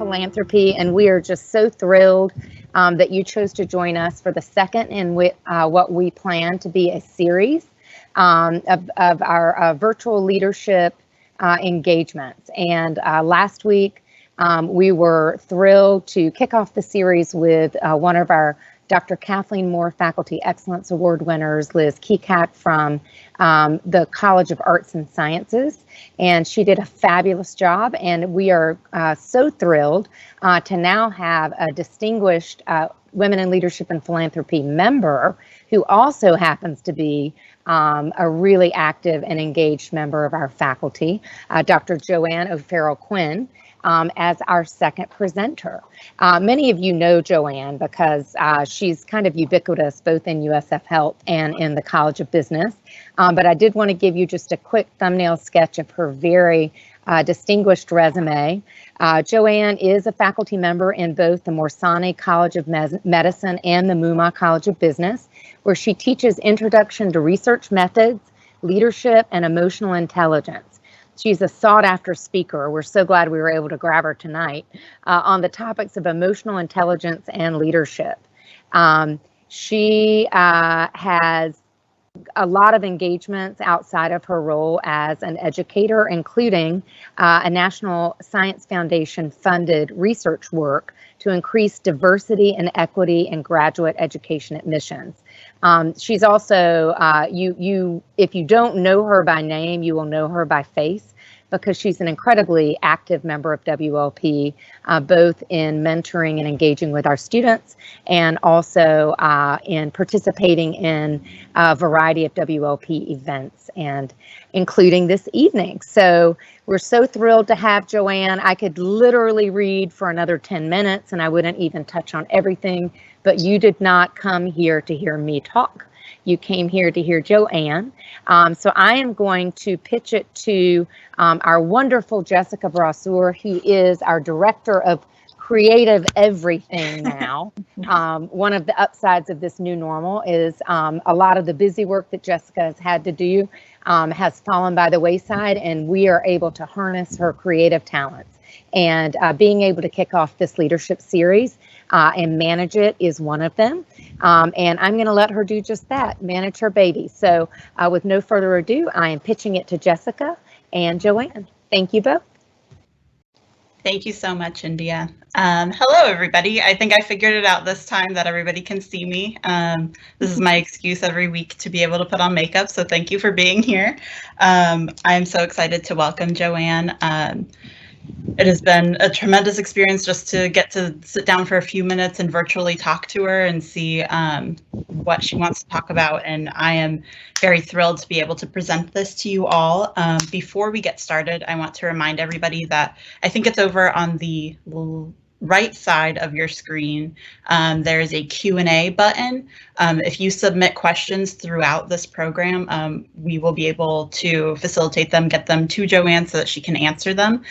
Philanthropy, and we are just so thrilled that you chose to join us for the second in what we plan to be a series of our virtual leadership engagements. And last week, we were thrilled to kick off the series with one of our Dr. Kathleen Moore Faculty Excellence Award winners, Liz Kekat from the College of Arts and Sciences, and she did a fabulous job, and we are so thrilled to now have a distinguished Women in Leadership and Philanthropy member who also happens to be a really active and engaged member of our faculty, Dr. Joann Quinn, as our second presenter. Many of you know Joann because she's kind of ubiquitous both in USF Health and in the College of Business. But I did want to give you just a quick thumbnail sketch of her very distinguished resume. Joann is a faculty member in both the Morsani College of Medicine and the Mumma College of Business, where she teaches Introduction to Research Methods, Leadership, and Emotional Intelligence. She's a sought-after speaker. We're so glad we were able to grab her tonight on the topics of emotional intelligence and leadership. She has a lot of engagements outside of her role as an educator, including a National Science Foundation funded research work to increase diversity and equity in graduate education admissions. She's also, if you don't know her by name, you will know her by face, because she's an incredibly active member of WLP, both in mentoring and engaging with our students, and also in participating in a variety of WLP events, and including this evening. So we're so thrilled to have Joann. I could literally read for another 10 minutes and I wouldn't even touch on everything, but you did not come here to hear me talk. You came here to hear Joann. So I am going to pitch it to our wonderful Jessica Brasseur, who is our Director of Creative Everything now. One of the upsides of this new normal is a lot of the busy work that Jessica has had to do has fallen by the wayside, and we are able to harness her creative talents. And being able to kick off this leadership series and manage it is one of them. And I'm going to let her do just that, manage her baby. So with no further ado, I am pitching it to Jessica and Joann. Thank you both. Thank you so much, India. Hello, everybody. I think I figured it out this time that everybody can see me. This is my excuse every week to be able to put on makeup, so thank you for being here. I'm so excited to welcome Joann. It has been a tremendous experience just to get to sit down for a few minutes and virtually talk to her and see what she wants to talk about. And I am very thrilled to be able to present this to you all. Before we get started, I want to remind everybody that I think it's over on the right side of your screen. There is a Q&A button. If you submit questions throughout this program, we will be able to facilitate them, get them to Joann so that she can answer them.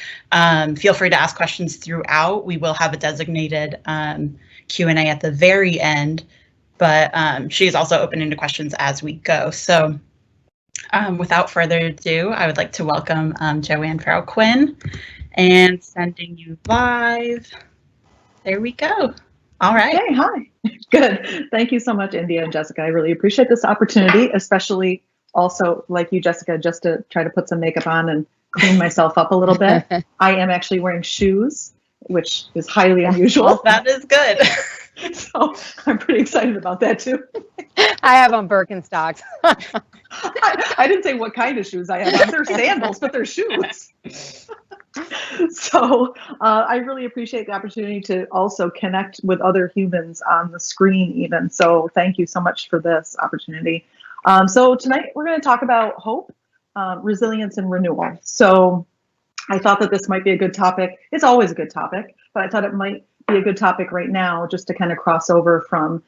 Feel free to ask questions throughout. We will have a designated Q&A at the very end, but she is also open to questions as we go. So without further ado, I would like to welcome Joann Quinn, and sending you live. There we go. All right. Hey, hi. Good. Thank you so much, India and Jessica. I really appreciate this opportunity, especially also like you, Jessica, just to try to put some makeup on and clean myself up a little bit. I am actually wearing shoes, which is highly unusual. Well, that is good. So I'm pretty excited about that too. I have on Birkenstocks. I didn't say what kind of shoes I have on. They're sandals, but they're shoes. So I really appreciate the opportunity to also connect with other humans on the screen even. So thank you so much for this opportunity. So tonight we're going to talk about hope, resilience, and renewal. So I thought that this might be a good topic. It's always a good topic, but I thought it might be a good topic right now just to kind of cross over from,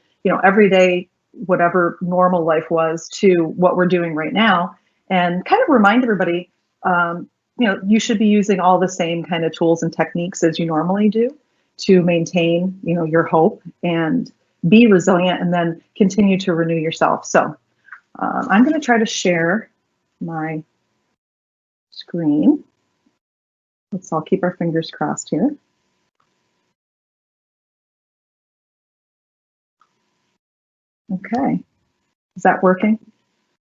everyday, whatever normal life was, to what we're doing right now, and kind of remind everybody, you should be using all the same kind of tools and techniques as you normally do to maintain, your hope and be resilient, and then continue to renew yourself. So I'm going to try to share my screen. Let's all keep our fingers crossed here. Okay. Is that working?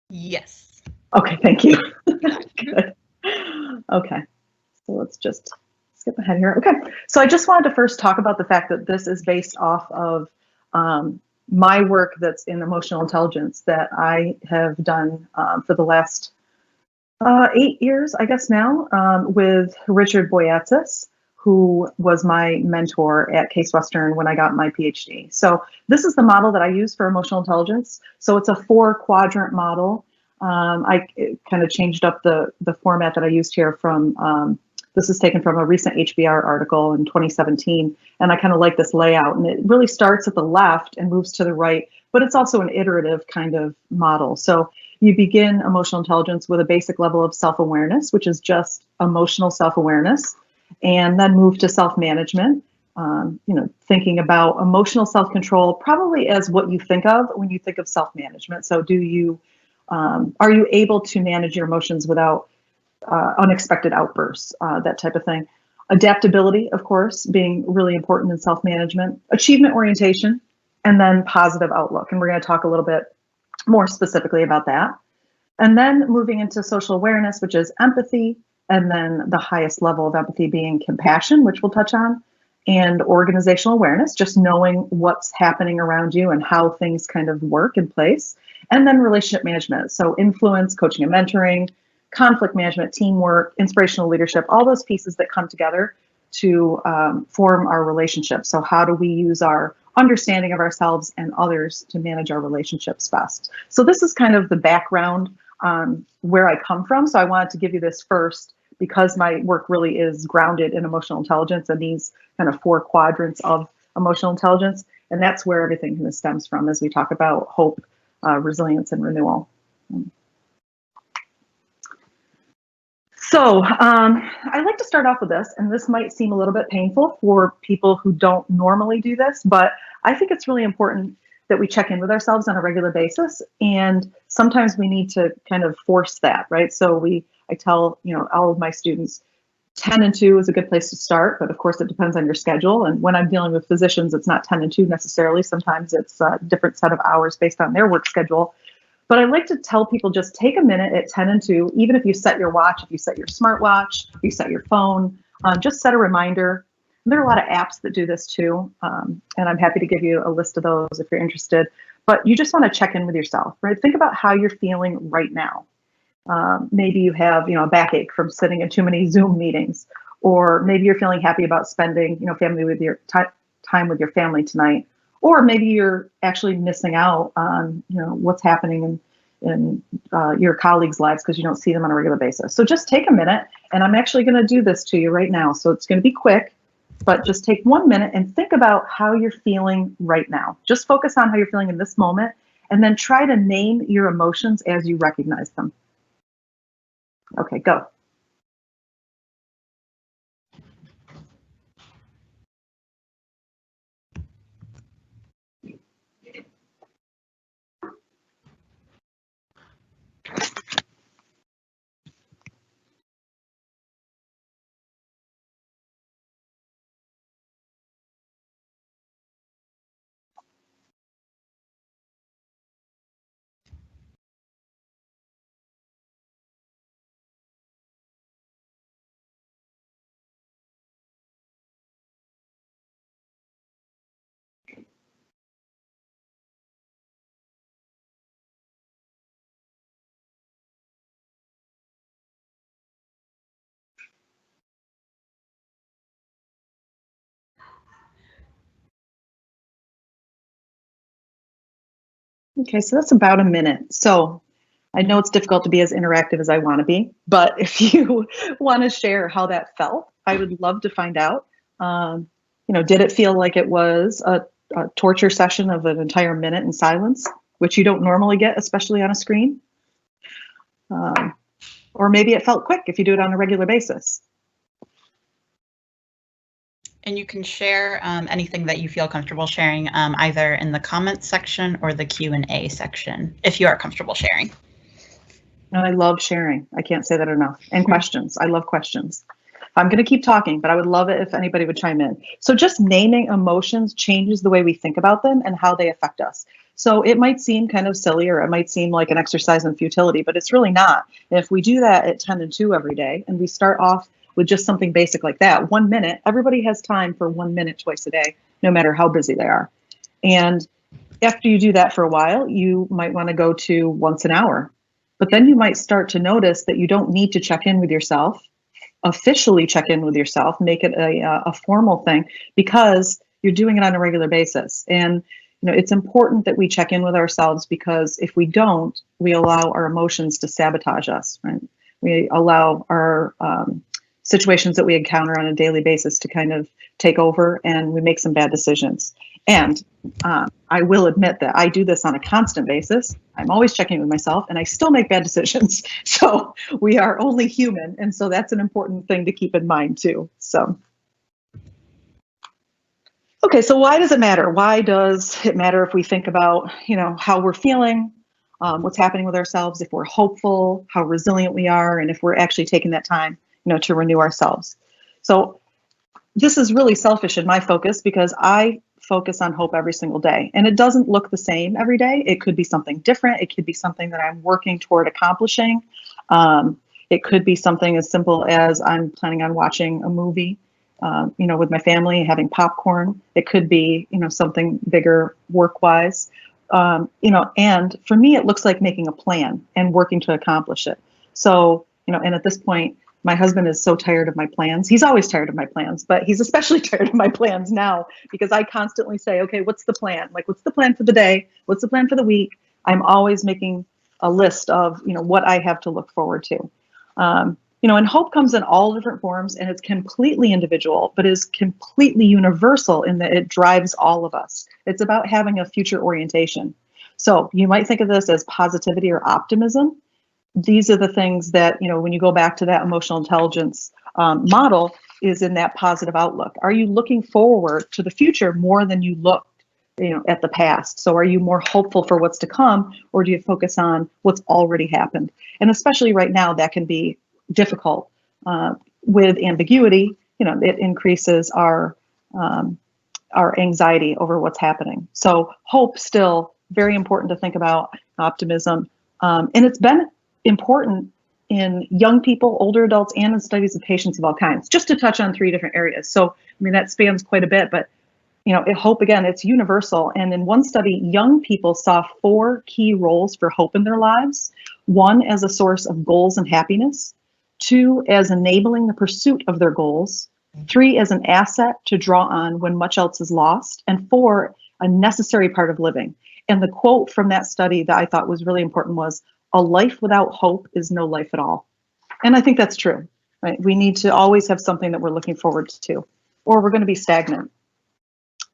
Yes. Okay, thank you. Good. Okay, so let's just skip ahead here. Okay, so I just wanted to first talk about the fact that this is based off of my work that's in emotional intelligence that I have done for the last 8 years, I guess now, with Richard Boyatzis, who was my mentor at Case Western when I got my PhD. So this is the model that I use for emotional intelligence. So it's a 4-quadrant model. I kind of changed up the format that I used here from, this is taken from a recent HBR article in 2017. And I kind of like this layout, and it really starts at the left and moves to the right, but it's also an iterative kind of model. So you begin emotional intelligence with a basic level of self-awareness, which is just emotional self-awareness, and then move to self-management, thinking about emotional self-control probably as what you think of when you think of self-management. So are you able to manage your emotions without unexpected outbursts, that type of thing. Adaptability, of course, being really important in self-management, achievement orientation, and then positive outlook. And we're going to talk a little bit more specifically about that. And then moving into social awareness, which is empathy, and then the highest level of empathy being compassion, which we'll touch on, and organizational awareness, just knowing what's happening around you and how things kind of work in place. And then relationship management, so influence, coaching and mentoring, conflict management, teamwork, inspirational leadership, all those pieces that come together to form our relationship. So how do we use our understanding of ourselves and others to manage our relationships best? So this is kind of the background on where I come from. So I wanted to give you this first because my work really is grounded in emotional intelligence and these kind of 4 quadrants of emotional intelligence. And that's where everything kind of stems from as we talk about hope, resilience, and renewal. So I like to start off with this, and this might seem a little bit painful for people who don't normally do this, but I think it's really important that we check in with ourselves on a regular basis, and sometimes we need to kind of force that, right? So I tell all of my students 10 and 2 is a good place to start, but of course it depends on your schedule. And when I'm dealing with physicians, it's not 10 and 2 necessarily. Sometimes it's a different set of hours based on their work schedule. But I like to tell people just take a minute at 10 and 2, even if you set your watch, if you set your smartwatch, if you set your phone, just set a reminder. And there are a lot of apps that do this too. And I'm happy to give you a list of those if you're interested. But you just want to check in with yourself, right? Think about how you're feeling right now. Maybe you have, a backache from sitting in too many Zoom meetings, or maybe you're feeling happy about spending, family with your time with your family tonight. Or maybe you're actually missing out on, what's happening in your colleagues' lives because you don't see them on a regular basis. So just take a minute, and I'm actually going to do this to you right now. So it's going to be quick, but just take 1 minute and think about how you're feeling right now. Just focus on how you're feeling in this moment, and then try to name your emotions as you recognize them. Okay, go. Okay, so that's about a minute. So I know it's difficult to be as interactive as I want to be, but if you want to share how that felt, I would love to find out. Did it feel like it was a torture session of an entire minute in silence, which you don't normally get, especially on a screen? Or maybe it felt quick if you do it on a regular basis. And you can share anything that you feel comfortable sharing, either in the comments section or the Q&A section, if you are comfortable sharing. And I love sharing. I can't say that enough. And questions. I love questions. I'm going to keep talking, but I would love it if anybody would chime in. So just naming emotions changes the way we think about them and how they affect us. So it might seem kind of silly, or it might seem like an exercise in futility, but it's really not. And if we do that at 10 and 2 every day, and we start off with just something basic like that, 1 minute, everybody has time for 1 minute twice a day, no matter how busy they are. And after you do that for a while, you might want to go to once an hour. But then you might start to notice that you don't need to check in with yourself, officially check in with yourself, make it a formal thing, because you're doing it on a regular basis. And it's important that we check in with ourselves, because if we don't, we allow our emotions to sabotage us, right? We allow our situations that we encounter on a daily basis to kind of take over, and we make some bad decisions. And I will admit that I do this on a constant basis. I'm always checking with myself, and I still make bad decisions. So we are only human. And so that's an important thing to keep in mind too. So, okay, so why does it matter? Why does it matter if we think about, how we're feeling, what's happening with ourselves, if we're hopeful, how resilient we are, and if we're actually taking that time, to renew ourselves? So this is really selfish in my focus, because I focus on hope every single day, and it doesn't look the same every day. It could be something different. It could be something that I'm working toward accomplishing. It could be something as simple as I'm planning on watching a movie, with my family, having popcorn. It could be, something bigger work-wise, and for me, it looks like making a plan and working to accomplish it. So, and at this point, my husband is so tired of my plans. He's always tired of my plans, but he's especially tired of my plans now, because I constantly say, okay, what's the plan? Like, what's the plan for the day? What's the plan for the week? I'm always making a list of, what I have to look forward to. And hope comes in all different forms, and it's completely individual, but is completely universal in that it drives all of us. It's about having a future orientation. So you might think of this as positivity or optimism. These are the things that, when you go back to that emotional intelligence model, is in that positive outlook. Are you looking forward to the future more than you looked, at the past? So are you more hopeful for what's to come, or do you focus on what's already happened? And especially right now, that can be difficult with ambiguity. It increases our anxiety over what's happening. So hope, still very important to think about. Optimism, and it's been important in young people, older adults, and in studies of patients of all kinds, just to touch on 3 different areas. So, that spans quite a bit, but, hope, again, it's universal. And in one study, young people saw 4 key roles for hope in their lives. 1, as a source of goals and happiness. 2, as enabling the pursuit of their goals. 3, as an asset to draw on when much else is lost. And 4, a necessary part of living. And the quote from that study that I thought was really important was, "A life without hope is no life at all." And I think that's true, right? We need to always have something that we're looking forward to, or we're going to be stagnant.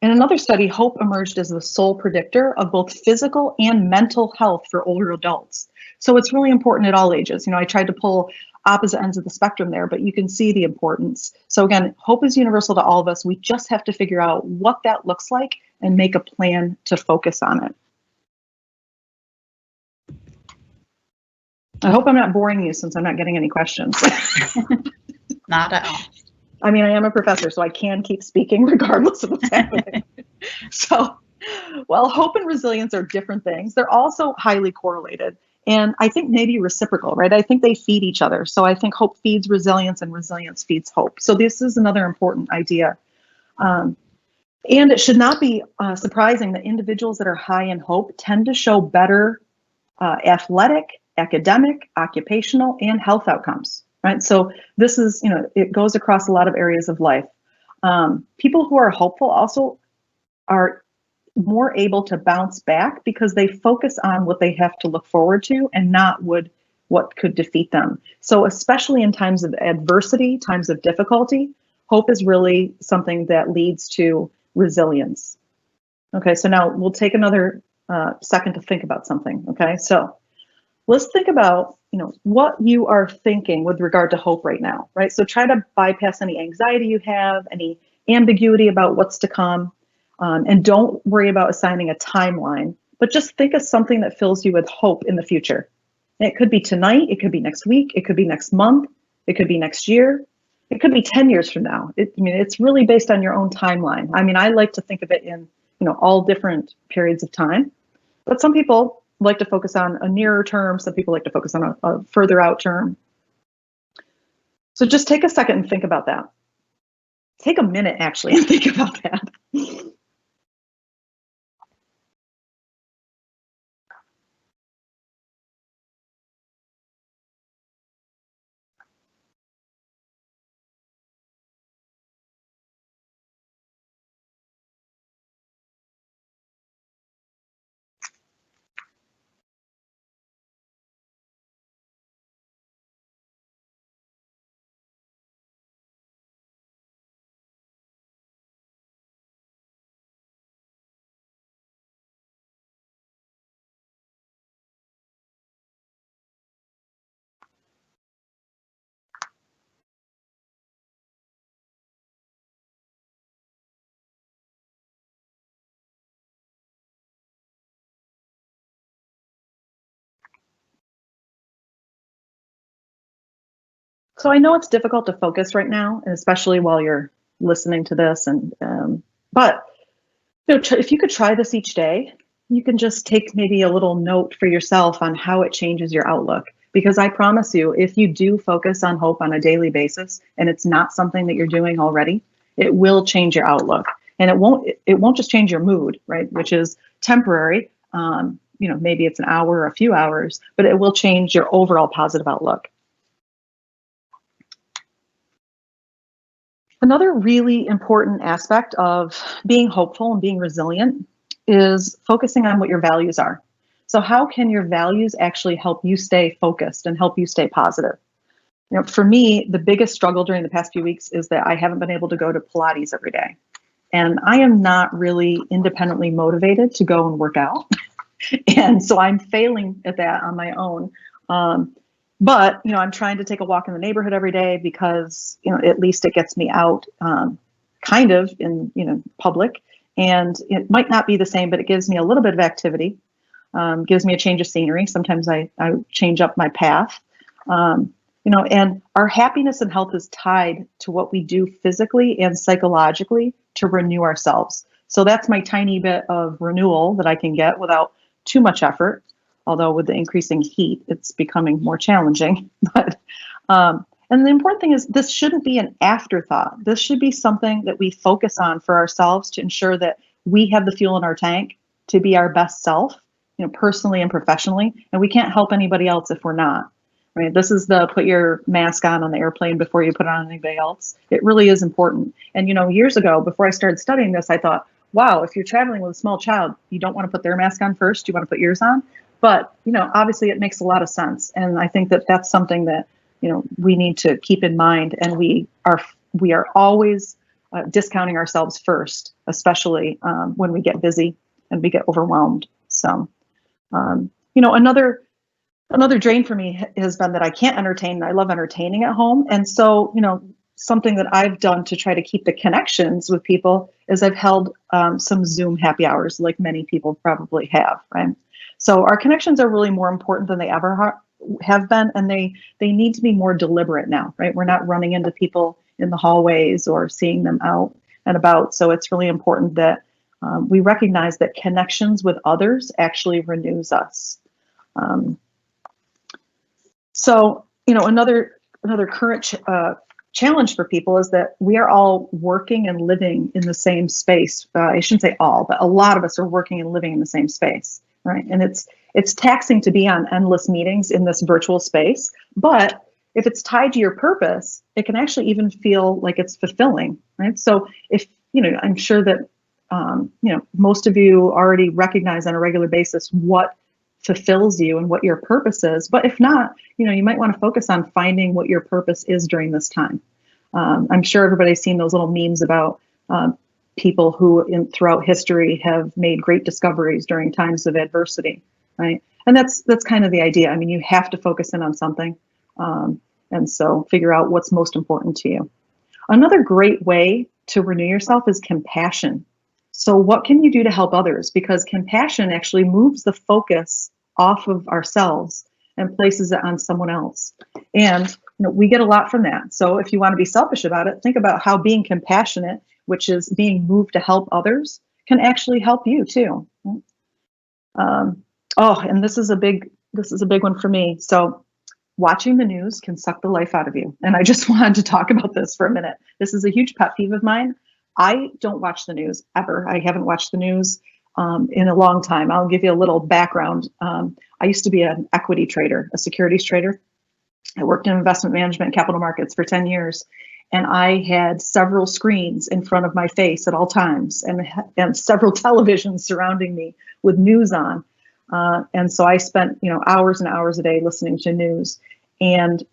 In another study, hope emerged as the sole predictor of both physical and mental health for older adults. So it's really important at all ages. I tried to pull opposite ends of the spectrum there, but you can see the importance. So again, hope is universal to all of us. We just have to figure out what that looks like and make a plan to focus on it. I hope I'm not boring you, since I'm not getting any questions. Not at all. I mean, I am a professor, so I can keep speaking regardless of what's happening. So, well, hope and resilience are different things. They're also highly correlated, and I think maybe reciprocal, right? I think they feed each other. So I think hope feeds resilience, and resilience feeds hope. So this is another important idea. And it should not be surprising that individuals that are high in hope tend to show better athletic, academic, occupational, and health outcomes, right? So this is, it goes across a lot of areas of life. People who are hopeful also are more able to bounce back, because they focus on what they have to look forward to and not what could defeat them. So especially in times of adversity, times of difficulty, hope is really something that leads to resilience. Okay, so now we'll take another second to think about something, okay? So let's think about, what you are thinking with regard to hope right now, right? So try to bypass any anxiety you have, any ambiguity about what's to come, and don't worry about assigning a timeline, but just think of something that fills you with hope in the future. And it could be tonight, it could be next week, it could be next month, it could be next year. It could be 10 years from now. I mean, it's really based on your own timeline. I mean, I like to think of it in, all different periods of time, but some people like to focus on a nearer term. Some people like to focus on a further out term. So just take a second and think about that. Take a minute actually and think about that. So I know it's difficult to focus right now, and especially while you're listening to this. But if you could try this each day, you can just take maybe a little note for yourself on how it changes your outlook. Because I promise you, if you do focus on hope on a daily basis, and it's not something that you're doing already, it will change your outlook. And it won't just change your mood, right? Which is temporary. Maybe it's an hour or a few hours, but it will change your overall positive outlook. Another really important aspect of being hopeful and being resilient is focusing on what your values are. So how can your values actually help you stay focused and help you stay positive? For me, the biggest struggle during the past few weeks is that I haven't been able to go to Pilates every day. And I am not really independently motivated to go and work out. And so I'm failing at that on my own. But, I'm trying to take a walk in the neighborhood every day because, at least it gets me out kind of in, public. And it might not be the same, but it gives me a little bit of activity, gives me a change of scenery. Sometimes I change up my path, and our happiness and health is tied to what we do physically and psychologically to renew ourselves. So that's my tiny bit of renewal that I can get without too much effort. Although with the increasing heat, it's becoming more challenging. But and the important thing is this shouldn't be an afterthought. This should be something that we focus on for ourselves to ensure that we have the fuel in our tank to be our best self, personally and professionally. And we can't help anybody else if we're not. Right? This is the put your mask on the airplane before you put it on anybody else. It really is important. And years ago, before I started studying this, I thought, wow, if you're traveling with a small child, you don't want to put their mask on first. You want to put yours on. But, obviously it makes a lot of sense. And I think that that's something that, we need to keep in mind. And we are always discounting ourselves first, especially when we get busy and we get overwhelmed. So, another drain for me has been that I can't entertain. I love entertaining at home. And so, something that I've done to try to keep the connections with people is I've held some Zoom happy hours, like many people probably have, right? So our connections are really more important than they ever have been, and they need to be more deliberate now, right? We're not running into people in the hallways or seeing them out and about. So it's really important that we recognize that connections with others actually renews us. Another current challenge for people is that we are all working and living in the same space. I shouldn't say all, but a lot of us are working and living in the same space. Right. And it's taxing to be on endless meetings in this virtual space. But if it's tied to your purpose, it can actually even feel like it's fulfilling. Right. So if, I'm sure that, most of you already recognize on a regular basis what fulfills you and what your purpose is. But if not, you might want to focus on finding what your purpose is during this time. I'm sure everybody's seen those little memes about people who throughout history have made great discoveries during times of adversity, right? And that's kind of the idea. I mean, you have to focus in on something, and so figure out what's most important to you. Another great way to renew yourself is compassion. So what can you do to help others? Because compassion actually moves the focus off of ourselves and places it on someone else. And we get a lot from that. So if you want to be selfish about it, think about how being compassionate, which is being moved to help others, can actually help you too. And this is a big one for me. So watching the news can suck the life out of you. And I just wanted to talk about this for a minute. This is a huge pet peeve of mine. I don't watch the news ever. I haven't watched the news in a long time. I'll give you a little background. I used to be an equity trader, a securities trader. I worked in investment management, capital markets for 10 years. And I had several screens in front of my face at all times and several televisions surrounding me with news on. And so I spent, hours and hours a day listening to news. And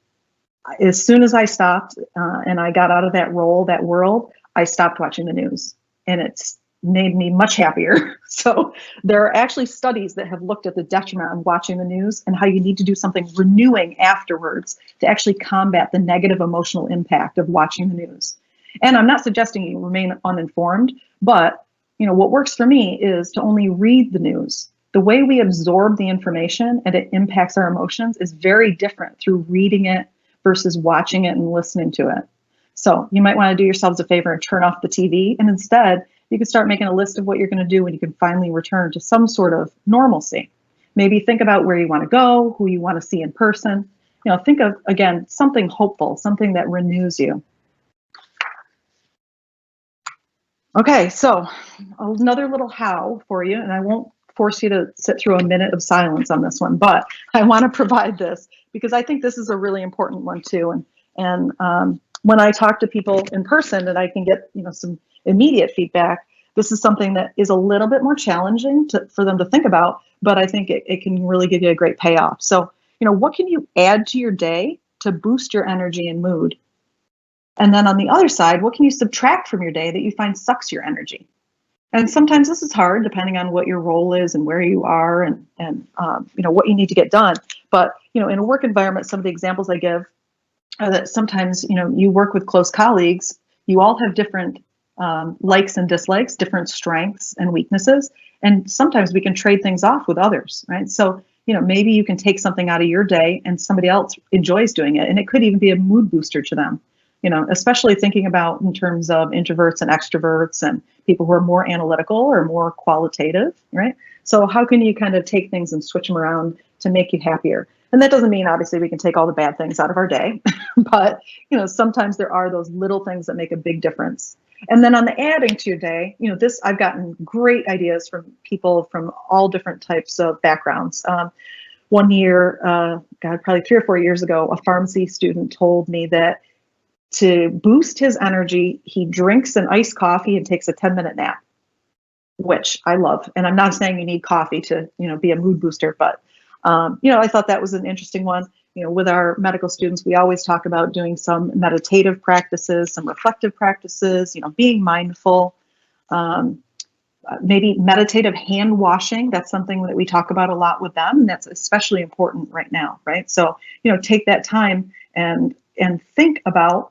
as soon as I stopped and I got out of that world, I stopped watching the news, and it's made me much happier. So there are actually studies that have looked at the detriment of watching the news and how you need to do something renewing afterwards to actually combat the negative emotional impact of watching the news. And I'm not suggesting you remain uninformed, but what works for me is to only read the news. The way we absorb the information and it impacts our emotions is very different through reading it versus watching it and listening to it. So you might want to do yourselves a favor and turn off the TV, and instead you can start making a list of what you're going to do when you can finally return to some sort of normalcy. Maybe think about where you want to go, who you want to see in person. Think of, again, something hopeful, something that renews you. Okay, so another little how for you, and I won't force you to sit through a minute of silence on this one, but I want to provide this because I think this is a really important one too. And when I talk to people in person and I can get some immediate feedback, this is something that is a little bit more challenging for them to think about, but I think it can really give you a great payoff. So, what can you add to your day to boost your energy and mood? And then on the other side, what can you subtract from your day that you find sucks your energy? And sometimes this is hard depending on what your role is and where you are and what you need to get done. But, in a work environment, some of the examples I give are that sometimes, you work with close colleagues, you all have different likes and dislikes, different strengths and weaknesses. And sometimes we can trade things off with others, right? So, maybe you can take something out of your day and somebody else enjoys doing it. And it could even be a mood booster to them, especially thinking about in terms of introverts and extroverts and people who are more analytical or more qualitative, right? So how can you kind of take things and switch them around to make you happier? And that doesn't mean obviously we can take all the bad things out of our day, but sometimes there are those little things that make a big difference. And then on the adding to your day, this, I've gotten great ideas from people from all different types of backgrounds. One year, probably 3 or 4 years ago, a pharmacy student told me that to boost his energy, he drinks an iced coffee and takes a 10-minute nap, which I love. And I'm not saying you need coffee to, be a mood booster, but, I thought that was an interesting one. With our medical students, we always talk about doing some meditative practices, some reflective practices, being mindful, maybe meditative hand washing. That's something that we talk about a lot with them. And that's especially important right now, right? So, take that time and think about,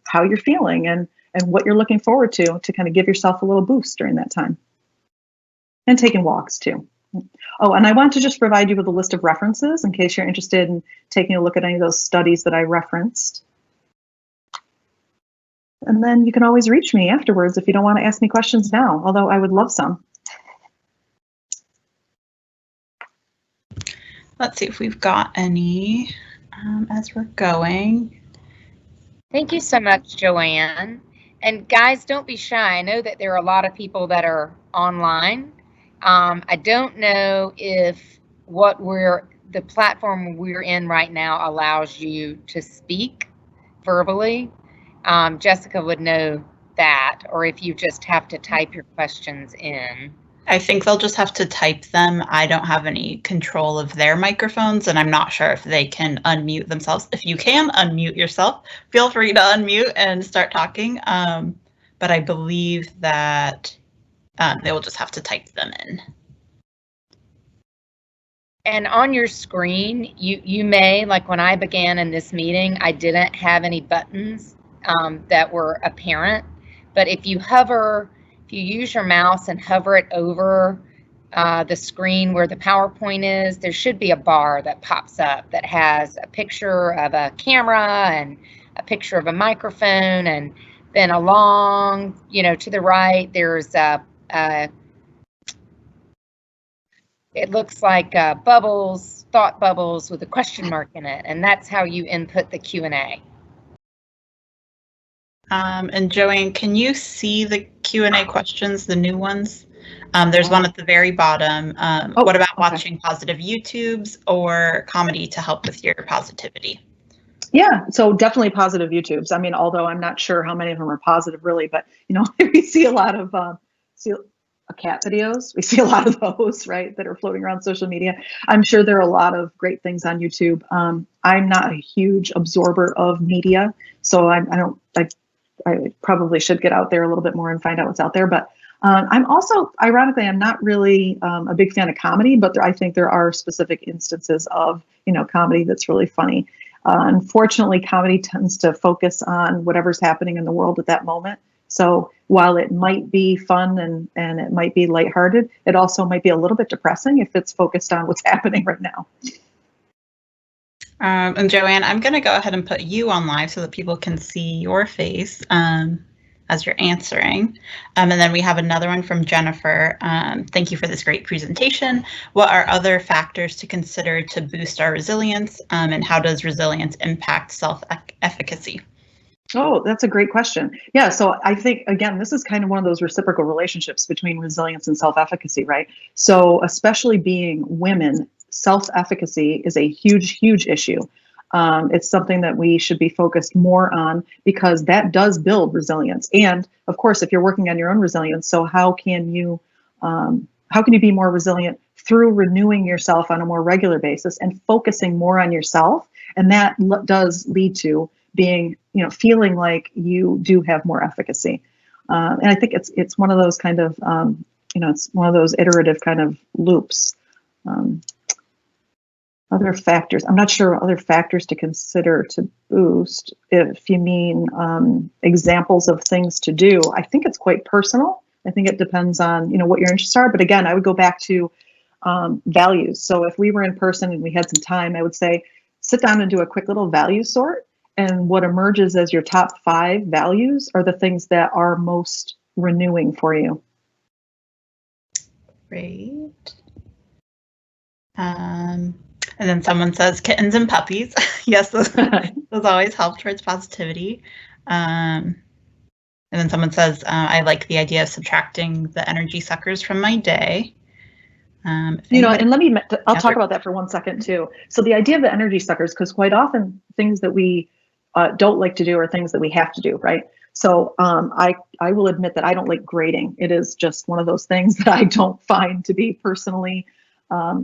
how you're feeling and what you're looking forward to kind of give yourself a little boost during that time. And taking walks too. Oh, and I want to just provide you with a list of references in case you're interested in taking a look at any of those studies that I referenced. And then you can always reach me afterwards if you don't want to ask me questions now, although I would love some. Let's see if we've got any as we're going. Thank you so much, Joann. And guys, don't be shy. I know that there are a lot of people that are online. I don't know if the platform we're in right now allows you to speak verbally. Jessica would know that, or if you just have to type your questions in. I think they'll just have to type them. I don't have any control of their microphones, and I'm not sure if they can unmute themselves. If you can unmute yourself, feel free to unmute and start talking. But I believe that they will just have to type them in. And on your screen, you may, like when I began in this meeting, I didn't have any buttons that were apparent. But if you use your mouse and hover it over the screen where the PowerPoint is, there should be a bar that pops up that has a picture of a camera and a picture of a microphone, and then along, to the right, there's it looks like bubbles, thought bubbles with a question mark in it, and that's how you input the Q&A. And Joann, can you see the Q&A questions, the new ones? There's one at the very bottom. What about watching positive YouTubes or comedy to help with your positivity? Yeah, so definitely positive YouTubes. I mean, although I'm not sure how many of them are positive really, but we see a lot of cat videos. We see a lot of those, right, that are floating around social media. I'm sure there are a lot of great things on YouTube. I'm not a huge absorber of media, so I probably should get out there a little bit more and find out what's out there. But I'm also, ironically, I'm not really a big fan of comedy, but I think there are specific instances of, comedy that's really funny. Unfortunately, comedy tends to focus on whatever's happening in the world at that moment. So while it might be fun and it might be lighthearted, it also might be a little bit depressing if it's focused on what's happening right now. And Joann, I'm going to go ahead and put you on live so that people can see your face as you're answering. And then we have another one from Jennifer. Thank you for this great presentation. What are other factors to consider to boost our resilience, and how does resilience impact self-efficacy? Oh, that's a great question. Yeah, so I think, again, this is kind of one of those reciprocal relationships between resilience and self-efficacy, right? So especially being women, self-efficacy is a huge, huge issue. It's something that we should be focused more on because that does build resilience. And of course, if you're working on your own resilience, so how can you be more resilient through renewing yourself on a more regular basis and focusing more on yourself? And that does lead to being, feeling like you do have more efficacy. And I think it's one of those kind of, it's one of those iterative kind of loops. Other factors, I'm not sure other factors to consider to boost, if you mean examples of things to do. I think it's quite personal. I think it depends on, what your interests are. But again, I would go back to values. So if we were in person and we had some time, I would say, sit down and do a quick little value sort. And what emerges as your top 5 values are the things that are most renewing for you. Great. And then someone says kittens and puppies. Yes, those always help towards positivity. And then someone says, I like the idea of subtracting the energy suckers from my day. And I'll talk about that for 1 second too. So the idea of the energy suckers, because quite often things that we don't like to do are things that we have to do, right? So I will admit that I don't like grading. It is just one of those things that I don't find to be personally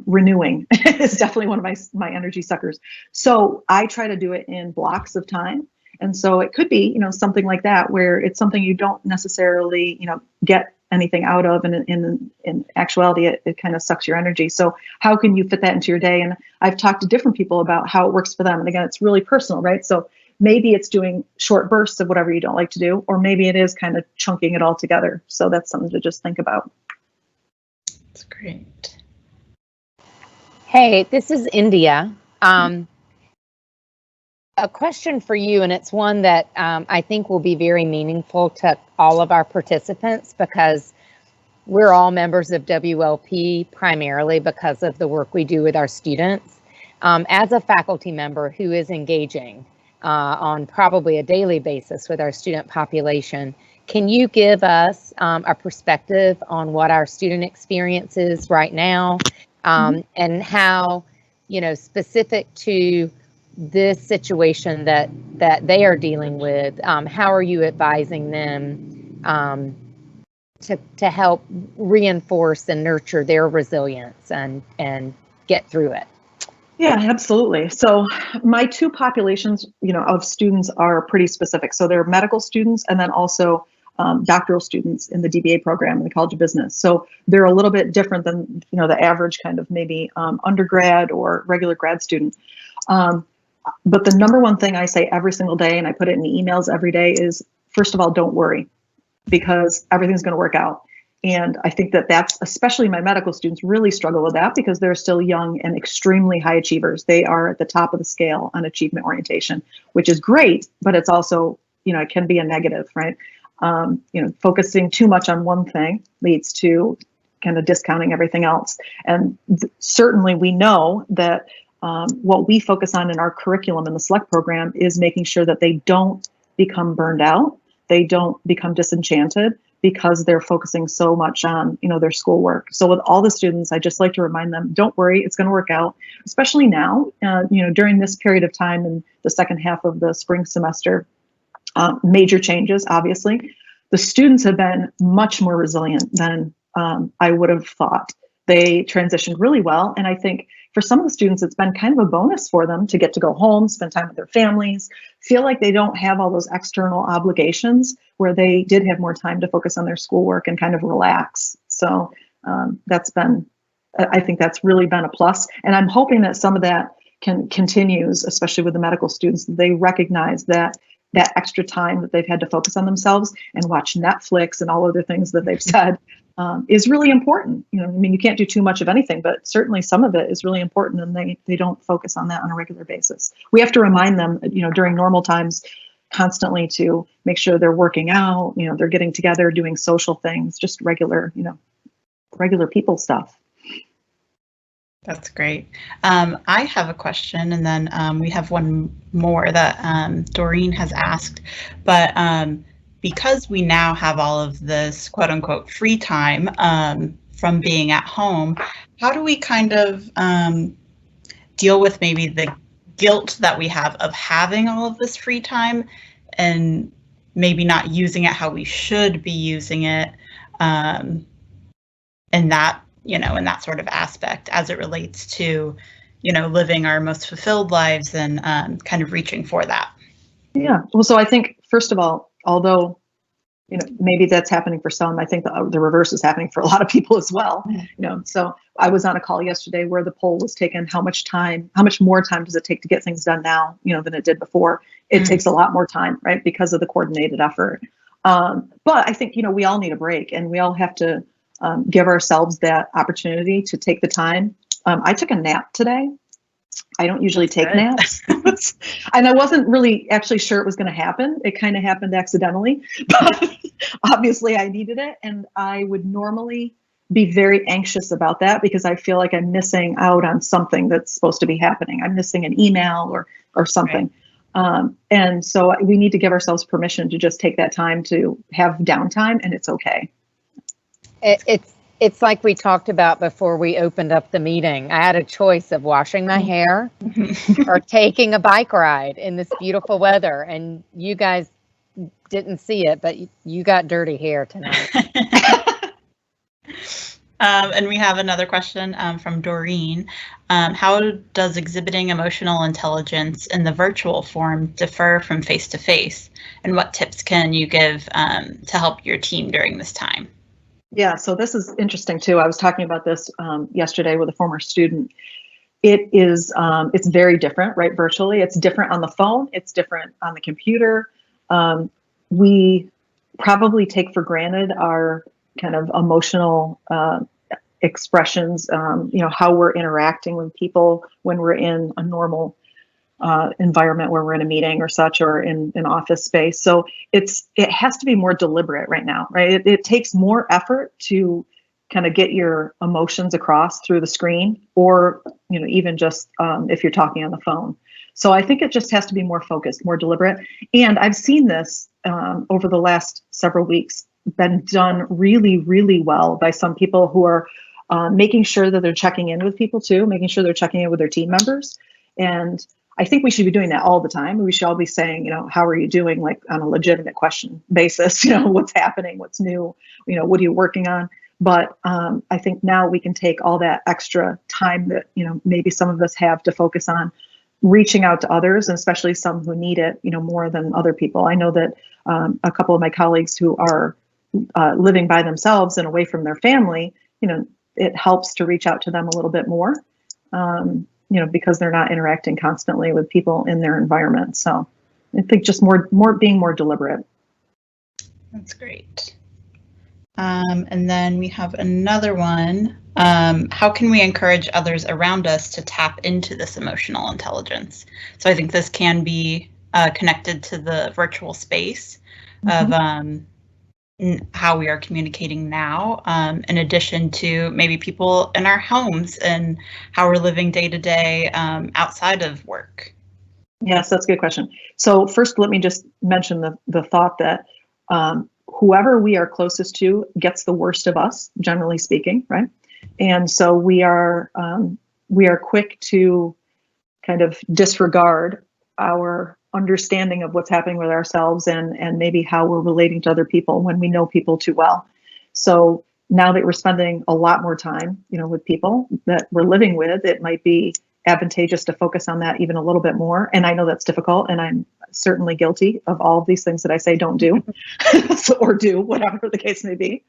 renewing. It's definitely one of my energy suckers. So I try to do it in blocks of time. And so it could be, something like that, where it's something you don't necessarily, get anything out of. And in actuality, it kind of sucks your energy. So how can you fit that into your day? And I've talked to different people about how it works for them. And again, it's really personal, right? So maybe it's doing short bursts of whatever you don't like to do, or maybe it is kind of chunking it all together. So that's something to just think about. That's great. Hey, this is India. A question for you, and it's one that I think will be very meaningful to all of our participants because we're all members of WLP primarily because of the work we do with our students. As a faculty member who is engaging on probably a daily basis with our student population, can you give us a perspective on what our student experience is right now? And how, specific to this situation that they are dealing with, how are you advising them to help reinforce and nurture their resilience and get through it? Yeah, absolutely. So my 2 populations, of students are pretty specific. So they're medical students and then also doctoral students in the DBA program in the College of Business. So they're a little bit different than, the average kind of maybe undergrad or regular grad student. But the number one thing I say every single day, and I put it in emails every day, is first of all, don't worry, because everything's going to work out. And I think that that's, especially my medical students, really struggle with that because they're still young and extremely high achievers. They are at the top of the scale on achievement orientation, which is great, but it's also, it can be a negative, right? Focusing too much on one thing leads to kind of discounting everything else. And certainly we know that what we focus on in our curriculum in the SELECT program is making sure that they don't become burned out, they don't become disenchanted because they're focusing so much on, their schoolwork. So with all the students, I just like to remind them, don't worry, it's going to work out, especially now, during this period of time in the second half of the spring semester. Major changes, obviously. The students have been much more resilient than I would have thought. They transitioned really well. And I think for some of the students, it's been kind of a bonus for them to get to go home, spend time with their families, feel like they don't have all those external obligations where they did have more time to focus on their schoolwork and kind of relax. So I think that's really been a plus. And I'm hoping that some of that continues, especially with the medical students, that they recognize that extra time that they've had to focus on themselves and watch Netflix and all other things that they've said is really important. You can't do too much of anything, but certainly some of it is really important, and they don't focus on that on a regular basis. We have to remind them, during normal times, constantly to make sure they're working out, they're getting together, doing social things, just regular people stuff. That's great. I have a question, and then we have one more that Doreen has asked. But because we now have all of this quote unquote free time from being at home, how do we kind of deal with maybe the guilt that we have of having all of this free time and maybe not using it how we should be using it in that sort of aspect as it relates to, living our most fulfilled lives and kind of reaching for that? Yeah. Well, so I think, first of all, although, maybe that's happening for some, I think the reverse is happening for a lot of people as well. So I was on a call yesterday where the poll was taken, how much more time does it take to get things done now, than it did before? It takes a lot more time, right? Because of the coordinated effort. But I think, we all need a break, and we all have to give ourselves that opportunity to take the time. I took a nap today. I don't usually take naps. And I wasn't really actually sure it was going to happen. It kind of happened accidentally, but obviously I needed it. And I would normally be very anxious about that because I feel like I'm missing out on something that's supposed to be happening. I'm missing an email or something. Right. And so we need to give ourselves permission to just take that time to have downtime, and it's okay. It's like we talked about before we opened up the meeting. I had a choice of washing my hair or taking a bike ride in this beautiful weather. And you guys didn't see it, but you got dirty hair tonight. And we have another question from Doreen. How does exhibiting emotional intelligence in the virtual form differ from face-to-face? And what tips can you give to help your team during this time? Yeah, so this is interesting too. I was talking about this yesterday with a former student. It's very different, right? Virtually, it's different on the phone. It's different on the computer. We probably take for granted our kind of emotional expressions, how we're interacting with people when we're in a normal environment where we're in a meeting or such, or in an office space. So it has to be more deliberate right now, right? It takes more effort to kind of get your emotions across through the screen, or even just if you're talking on the phone. So I think it just has to be more focused, more deliberate. And I've seen this over the last several weeks been done really, really well by some people who are making sure that they're checking in with people too, making sure they're checking in with their team members. And I think we should be doing that all the time. We should all be saying, how are you doing, like on a legitimate question basis, what's happening, what's new, what are you working on? But I think now we can take all that extra time that, maybe some of us have to focus on reaching out to others, and especially some who need it, more than other people. I know that a couple of my colleagues who are living by themselves and away from their family, it helps to reach out to them a little bit more. Because they're not interacting constantly with people in their environment. So I think just being more deliberate. That's great. And then we have another one. How can we encourage others around us to tap into this emotional intelligence? So I think this can be connected to the virtual space of how we are communicating now, in addition to maybe people in our homes and how we're living day to day outside of work. Yes, that's a good question. So first, let me just mention the thought that whoever we are closest to gets the worst of us, generally speaking, right? And so we are quick to kind of disregard our understanding of what's happening with ourselves and maybe how we're relating to other people when we know people too well. So now that we're spending a lot more time, with people that we're living with, it might be advantageous to focus on that even a little bit more. And I know that's difficult, and I'm certainly guilty of all of these things that I say don't do, or do, whatever the case may be.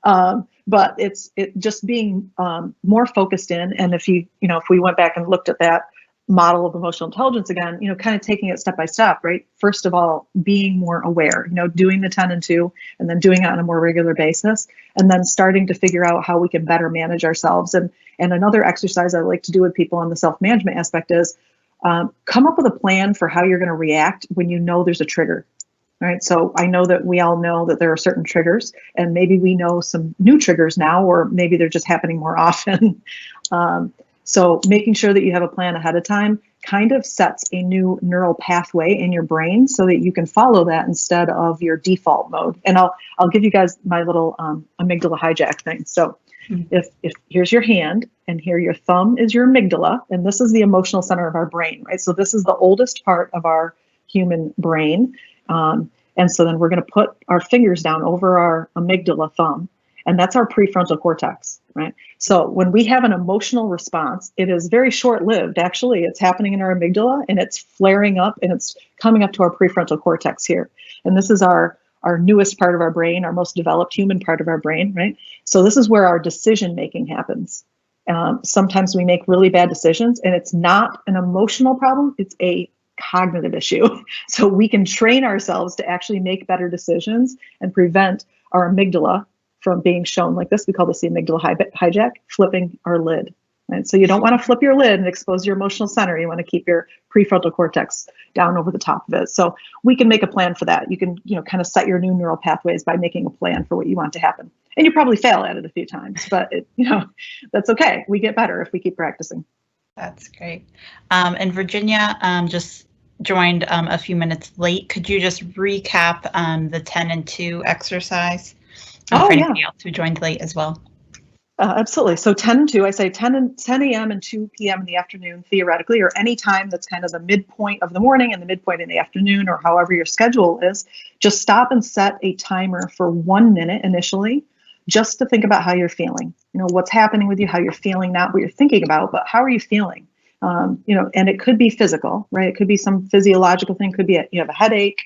But it's just being more focused in. And if if we went back and looked at that model of emotional intelligence again, kind of taking it step by step, right? First of all, being more aware, doing the 10 and 2, and then doing it on a more regular basis, and then starting to figure out how we can better manage ourselves. And another exercise I like to do with people on the self-management aspect is come up with a plan for how you're going to react when there's a trigger. Right. So I know that we all know that there are certain triggers, and maybe we know some new triggers now, or maybe they're just happening more often. So making sure that you have a plan ahead of time kind of sets a new neural pathway in your brain so that you can follow that instead of your default mode. And I'll give you guys my little amygdala hijack thing. So if here's your hand, and here your thumb is your amygdala, and this is the emotional center of our brain, right? So this is the oldest part of our human brain. And so then we're going to put our fingers down over our amygdala thumb, and that's our prefrontal cortex, right? So when we have an emotional response, it is very short-lived. Actually, it's happening in our amygdala, and it's flaring up, and it's coming up to our prefrontal cortex here. And this is our newest part of our brain, our most developed human part of our brain, right? So this is where our decision-making happens. Sometimes we make really bad decisions, and it's not an emotional problem, it's a cognitive issue. So we can train ourselves to actually make better decisions and prevent our amygdala from being shown like this. We call this the amygdala hijack, flipping our lid. Right? So you don't want to flip your lid and expose your emotional center. You want to keep your prefrontal cortex down over the top of it. So we can make a plan for that. You can, kind of set your new neural pathways by making a plan for what you want to happen. And you probably fail at it a few times, but that's okay. We get better if we keep practicing. That's great. And Virginia just joined a few minutes late. Could you just recap the 10 and 2 exercise for anybody else who joined late as well? Absolutely. So 10 and 2, I say 10 a.m. and 2 p.m. in the afternoon, theoretically, or any time that's kind of the midpoint of the morning and the midpoint in the afternoon, or however your schedule is. Just stop and set a timer for 1 minute initially, just to think about how you're feeling. What's happening with you, how you're feeling, not what you're thinking about, but how are you feeling? And it could be physical, right? It could be some physiological thing. Could be you have a headache,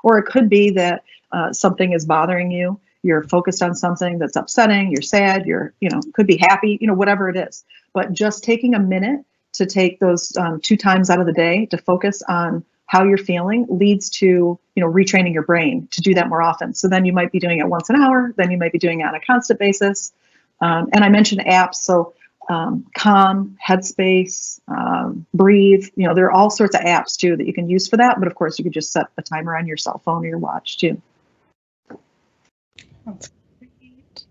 or it could be that something is bothering you. You're focused on something that's upsetting. You're sad. You're, could be happy. Whatever it is. But just taking a minute to take those 2 times out of the day to focus on how you're feeling leads to retraining your brain to do that more often. So then you might be doing it once an hour. Then you might be doing it on a constant basis. And I mentioned apps. So Calm, Headspace, Breathe, there are all sorts of apps too that you can use for that. But of course, you could just set a timer on your cell phone or your watch too. That's great.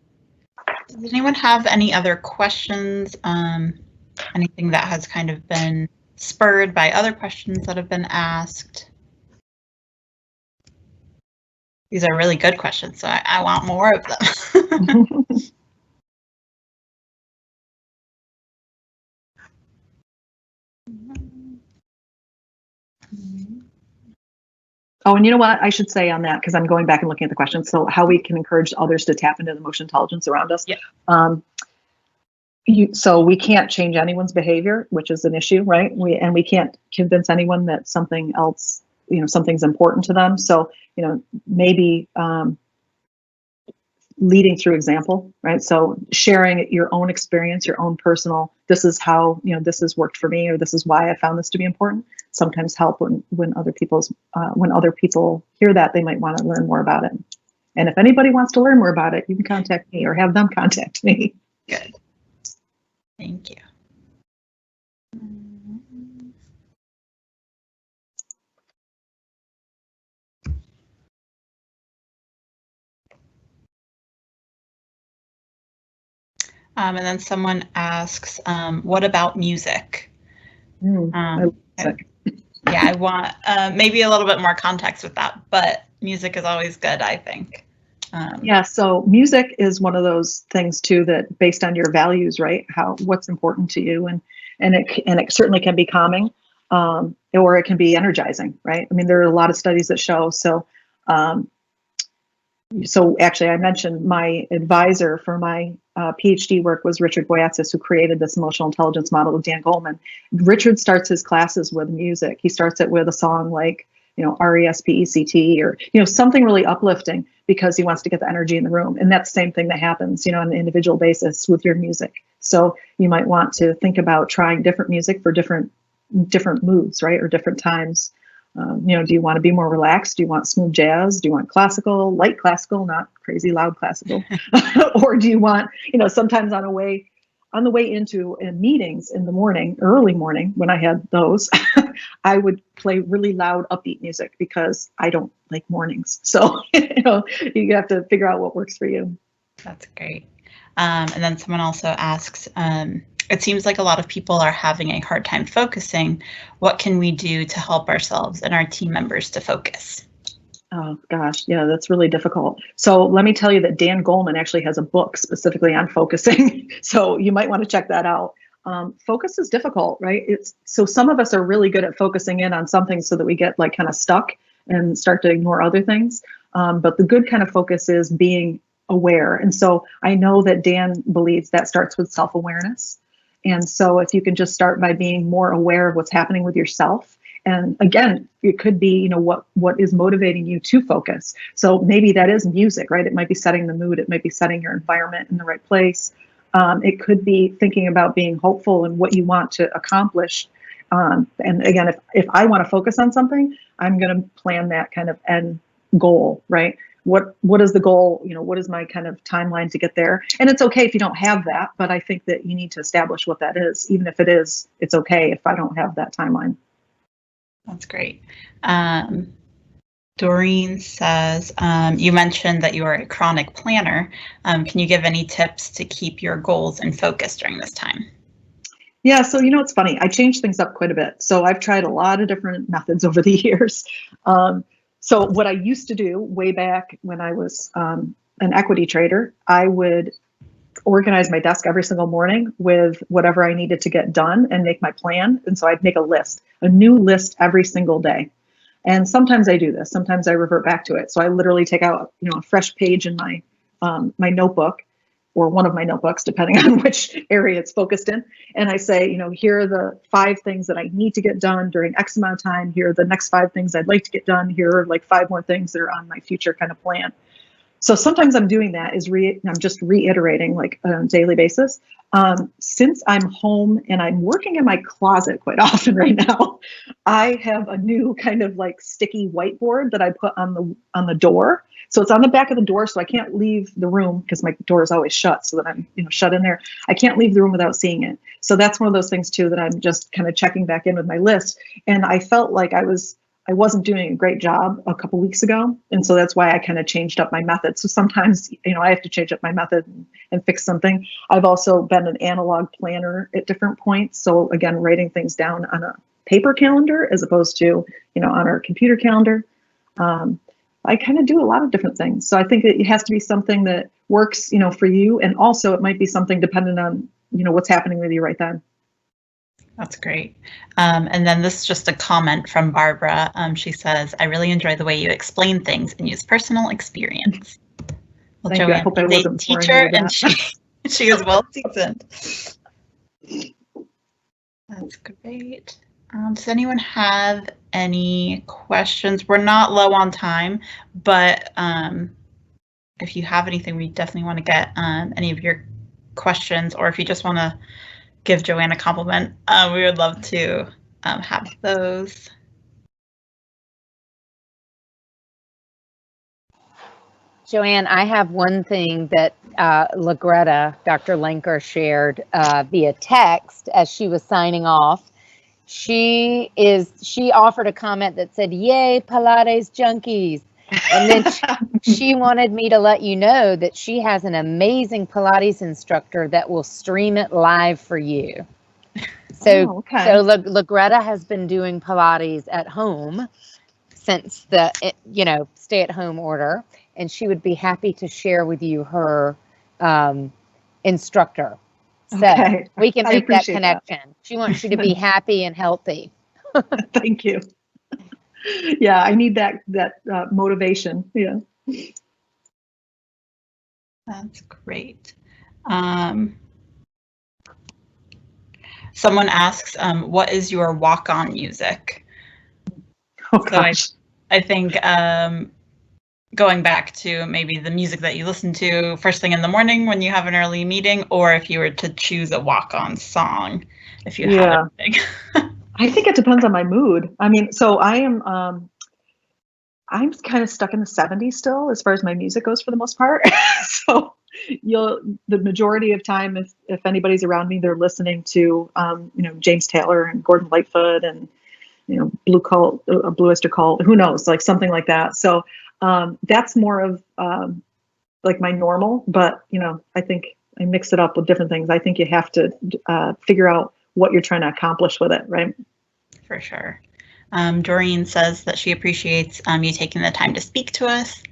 Does anyone have any other questions? Anything that has kind of been spurred by other questions that have been asked? These are really good questions, so I want more of them. Oh, and you know what I should say on that, because I'm going back and looking at the questions. So how we can encourage others to tap into the emotional intelligence around us. Yeah. So we can't change anyone's behavior, which is an issue, right? We can't convince anyone that something else, something's important to them. So, maybe leading through example, right? So sharing your own experience, your own personal, this is how, this has worked for me, or this is why I found this to be important. Sometimes help when other people hear that, they might want to learn more about it. And if anybody wants to learn more about it, you can contact me or have them contact me. Good. Thank you. And then someone asks, what about music? I love music. Yeah, I want maybe a little bit more context with that, but music is always good, I think. Yeah, so music is one of those things too that based on your values, right? What's important to you, and it certainly can be calming, or it can be energizing, right? I mean, there are a lot of studies that show. So actually, I mentioned my advisor for my PhD work was Richard Boyatzis, who created this emotional intelligence model with Dan Goleman. Richard starts his classes with music. He starts it with a song like, RESPECT, or, something really uplifting, because he wants to get the energy in the room. And that's the same thing that happens, on an individual basis with your music. So you might want to think about trying different music for different moods, right? Or different times. Do you want to be more relaxed? Do you want smooth jazz? Do you want classical, light classical, not crazy loud classical? Or do you want, sometimes on the way into meetings in the morning, early morning, when I had those, I would play really loud, upbeat music because I don't like mornings. So, you have to figure out what works for you. That's great. And then someone also asks, it seems like a lot of people are having a hard time focusing. What can we do to help ourselves and our team members to focus? Oh, gosh. Yeah, that's really difficult. So let me tell you that Dan Goleman actually has a book specifically on focusing. So you might want to check that out. Focus is difficult, right? So some of us are really good at focusing in on something so that we get like kind of stuck and start to ignore other things. But the good kind of focus is being aware. And so I know that Dan believes that starts with self-awareness. And so if you can just start by being more aware of what's happening with yourself. And again, it could be, what is motivating you to focus. So maybe that is music, right? It might be setting the mood. It might be setting your environment in the right place. It could be thinking about being hopeful and what you want to accomplish. And again, if I want to focus on something, I'm going to plan that kind of end goal, right? What is the goal? What is my kind of timeline to get there? And it's okay if you don't have that, but I think that you need to establish what that is. Even if it's okay if I don't have that timeline. That's great. Doreen says, you mentioned that you are a chronic planner. Can you give any tips to keep your goals in focus during this time? Yeah, so it's funny. I changed things up quite a bit. So I've tried a lot of different methods over the years. So what I used to do way back when I was an equity trader, I would organize my desk every single morning with whatever I needed to get done and make my plan. And so I'd make a new list every single day. And sometimes I do this. Sometimes I revert back to it. So I literally take out, a fresh page in my my notebook, or one of my notebooks, depending on which area it's focused in. And I say, here are the 5 things that I need to get done during X amount of time. Here are the next 5 things I'd like to get done. Here are like 5 more things that are on my future kind of plan. So sometimes I'm doing that I'm just reiterating like on a daily basis. Since I'm home and I'm working in my closet quite often right now, I have a new kind of like sticky whiteboard that I put on the door. So it's on the back of the door, so I can't leave the room because my door is always shut, so that I'm shut in there. I can't leave the room without seeing it. So that's one of those things too that I'm just kind of checking back in with my list. And I felt like I wasn't doing a great job a couple weeks ago. And so that's why I kind of changed up my method. So sometimes, I have to change up my method and fix something. I've also been an analog planner at different points. So again, writing things down on a paper calendar as opposed to, on our computer calendar. I kind of do a lot of different things. So I think it has to be something that works, for you. And also it might be something dependent on, what's happening with you right then. That's great. And then this is just a comment from Barbara. She says, I really enjoy the way you explain things and use personal experience. Well, Thank you. I hope I Joann is a wasn't teacher and she is well seasoned. That's great. Does anyone have any questions? We're not low on time, but if you have anything, we definitely want to get any of your questions, or if you just want to give Joann a compliment, we would love to have those. Joann, I have one thing that Dr. Lenker shared via text as she was signing off. She offered a comment that said, "Yay, Pilates junkies." And then she wanted me to let you know that she has an amazing Pilates instructor that will stream it live for you. So, Greta has been doing Pilates at home since the stay-at-home order, and she would be happy to share with you her instructor. So we can make that connection. She wants you to be happy and healthy. Thank you. Yeah, I need that motivation. Yeah. That's great. Someone asks, what is your walk-on music? Oh, gosh. So I think going back to maybe the music that you listen to first thing in the morning when you have an early meeting, or if you were to choose a walk-on song, if you had anything. I think it depends on my mood. I mean, so I'm kind of stuck in the 70s still as far as my music goes for the most part. So the majority of time, if anybody's around me, they're listening to, James Taylor and Gordon Lightfoot and, Blue Oyster Cult, who knows, like something like that. So that's more of like my normal, but, I think I mix it up with different things. I think you have to figure out what you're trying to accomplish with it, right? For sure. Doreen says that she appreciates you taking the time to speak to us.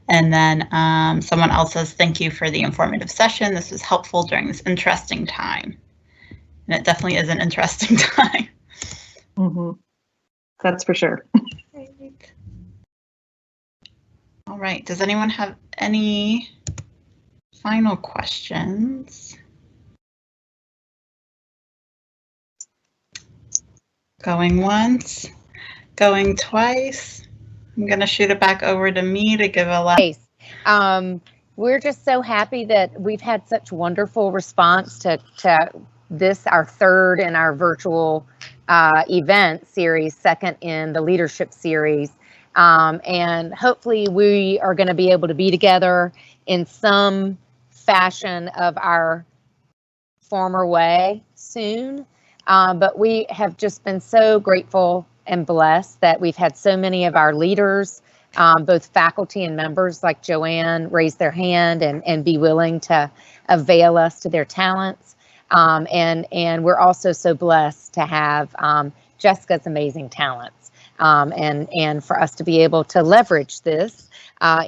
And then someone else says, thank you for the informative session. This was helpful during this interesting time. And it definitely is an interesting time. Mm-hmm. That's for sure. Great. All right. Does anyone have any final questions? Going once, going twice. I'm going to shoot it back over to me to give a last. We're just so happy that we've had such wonderful response to this, our third in our virtual event series, second in the leadership series. And hopefully we are going to be able to be together in some fashion of our former way soon. But we have just been so grateful and blessed that we've had so many of our leaders, both faculty and members like Joann, raise their hand and be willing to avail us to their talents. And we're also so blessed to have Jessica's amazing talents and for us to be able to leverage this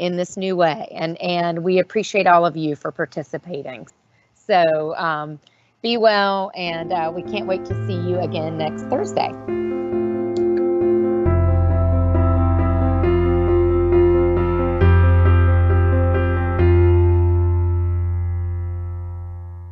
in this new way. And we appreciate all of you for participating. So be well, and we can't wait to see you again next Thursday.